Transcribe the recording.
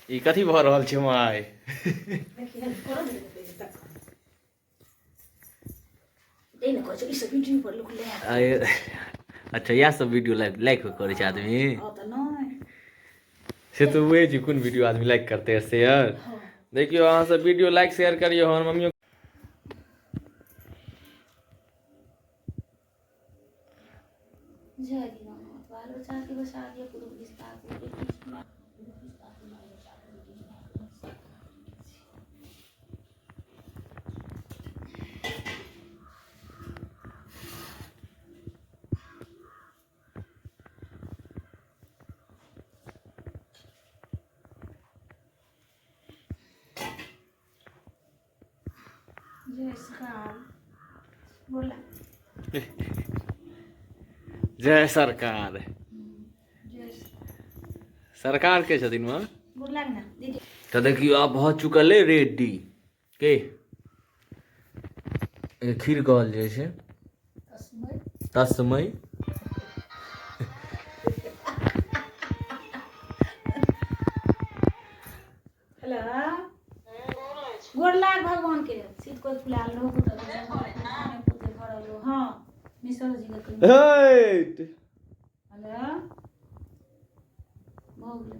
ई कथी भऽ रहल छै माय अच्छा इएह सब वीडियो लाइक करै छै आदमी से तो वही छै कोन वीडियो आदमी लाइक करते हैं शेयर देखियो अहाँ सब वीडियो लाइक शेयर करियो हमर मम्मियो जय सरकार सरकार के छथिन मां तो देखियो आप भऽ चुकल है रेडी के खीर कहल जाइ छै तस्मै गोरलाग भगवान के सीट कोई फुला लो को तो पुते भरल हो हां मिश्र जी के कहियो हेट हेलो भोग ले